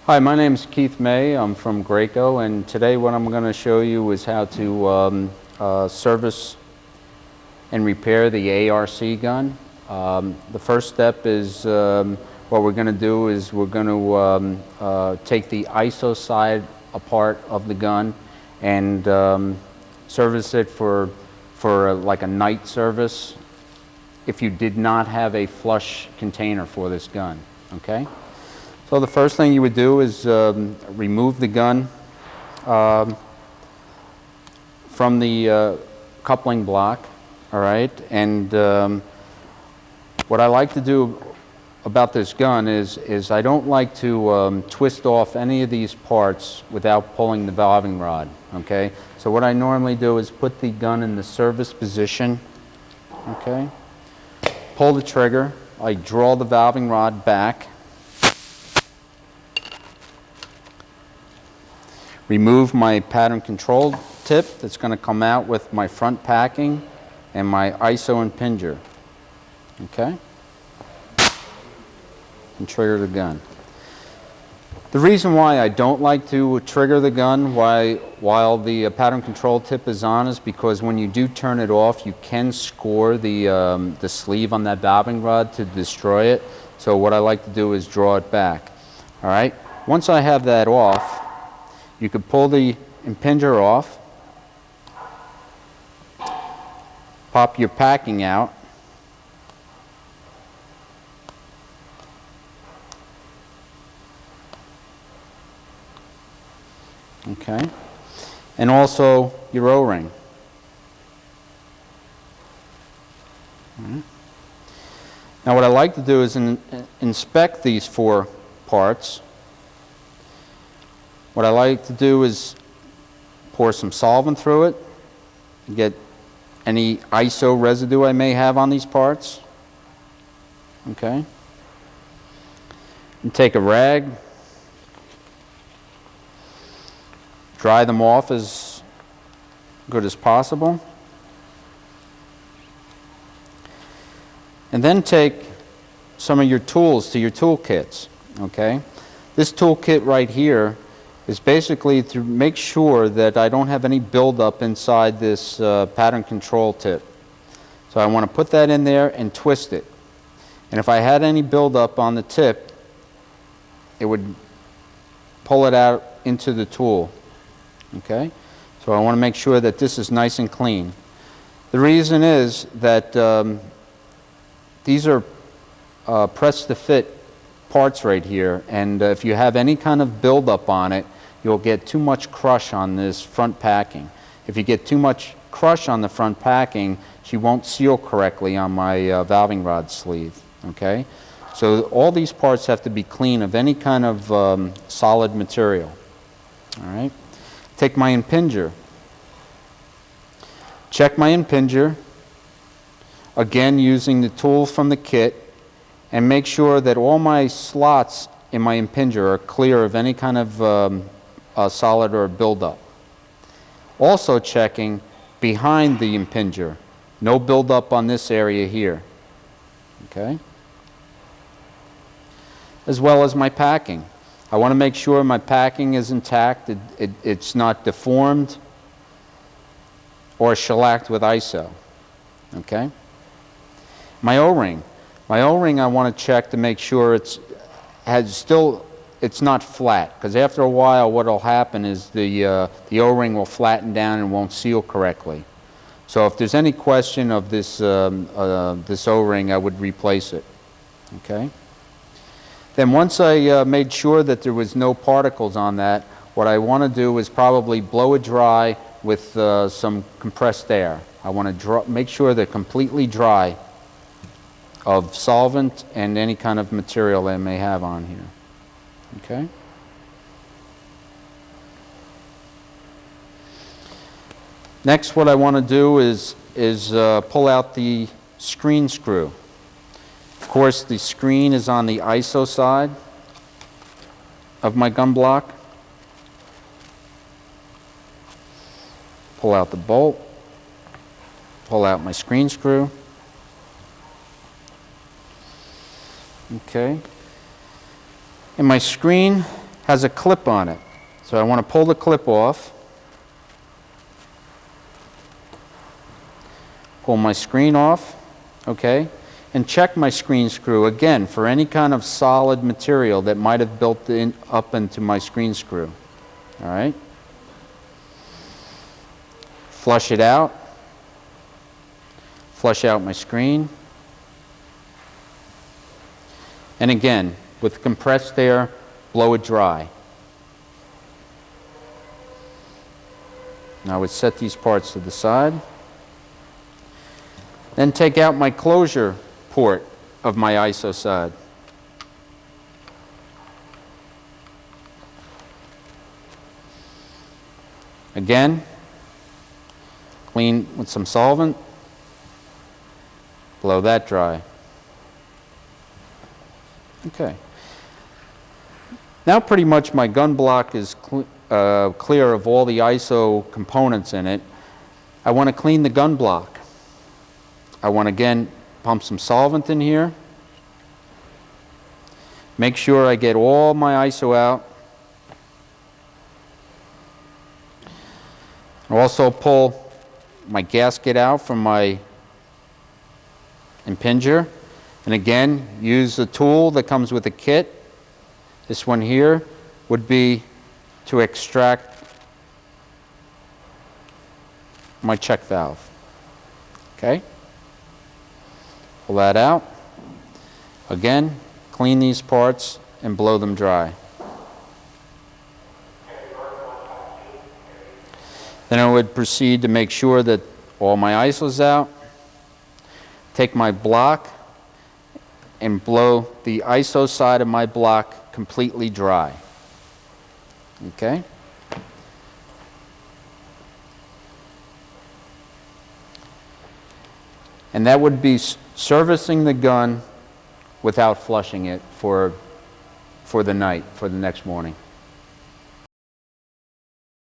Hi, my name is Keith May. I'm from Graco, and today what I'm going to show you is how to service and repair the ARC gun. The first step is what we're going to do is we're going to take the ISO side apart of the gun and service it for like a night service if you did not have a flush container for this gun. Okay? So the first thing you would do is remove the gun from the coupling block, all right? And what I like to do about this gun is I don't like to twist off any of these parts without pulling the valving rod, okay? So what I normally do is put the gun in the service position, okay? Pull the trigger, I draw the valving rod back, remove my pattern control tip that's going to come out with my front packing and my ISO impinge. Okay? And trigger the gun. The reason why I don't like to trigger the gun while the pattern control tip is on is because when you do turn it off, you can score the sleeve on that valving rod to destroy it. So what I like to do is draw it back. All right? Once I have that off, you could pull the impinger off, pop your packing out, okay, and also your O-ring. Now what I like to do is inspect these four parts. What I like to do is pour some solvent through it, get any ISO residue I may have on these parts. Okay. And take a rag, dry them off as good as possible. And then take some of your tools to your tool kits. Okay. This tool kit right here is basically to make sure that I don't have any buildup inside this pattern control tip. So I want to put that in there and twist it. And if I had any buildup on the tip, it would pull it out into the tool. Okay? So I want to make sure that this is nice and clean. The reason is that these are press to fit parts right here, and if you have any kind of buildup on it, you'll get too much crush on this front packing. If you get too much crush on the front packing, she won't seal correctly on my valving rod sleeve. Okay, so all these parts have to be clean of any kind of solid material. All right, take my impinger. Check my impinger, again using the tool from the kit, and make sure that all my slots in my impinger are clear of any kind of solid or buildup. Also checking behind the impinger. No buildup on this area here. Okay? As well as my packing. I want to make sure my packing is intact, it's not deformed or shellacked with ISO. Okay? My O-ring. My O-ring I want to check to make sure it's not flat, because after a while what will happen is the O-ring will flatten down and won't seal correctly. So if there's any question of this this O-ring, I would replace it. Okay? Then once I made sure that there was no particles on that, what I want to do is probably blow it dry with some compressed air. I want to make sure they're completely dry of solvent and any kind of material they may have on here. Okay? Next, what I want to do is pull out the screen screw. Of course, the screen is on the ISO side of my gun block. Pull out the bolt, pull out my screen screw. Okay. And my screen has a clip on it. So I want to pull the clip off. Pull my screen off, okay? And check my screen screw again for any kind of solid material that might have built up into my screen screw. All right? Flush it out. Flush out my screen. And again, with compressed air, blow it dry. Now I would set these parts to the side. Then take out my closure port of my ISO side. Again, clean with some solvent, blow that dry. Okay. Now pretty much my gun block is clear of all the ISO components in it. I want to clean the gun block. I want to again pump some solvent in here. Make sure I get all my ISO out. Also pull my gasket out from my impinger. And again, use the tool that comes with the kit. This one here would be to extract my check valve. Okay? Pull that out. Again, clean these parts and blow them dry. Then I would proceed to make sure that all my ISO's out. Take my block and blow the ISO side of my block completely dry. Okay? And that would be servicing the gun without flushing it for the night, for the next morning.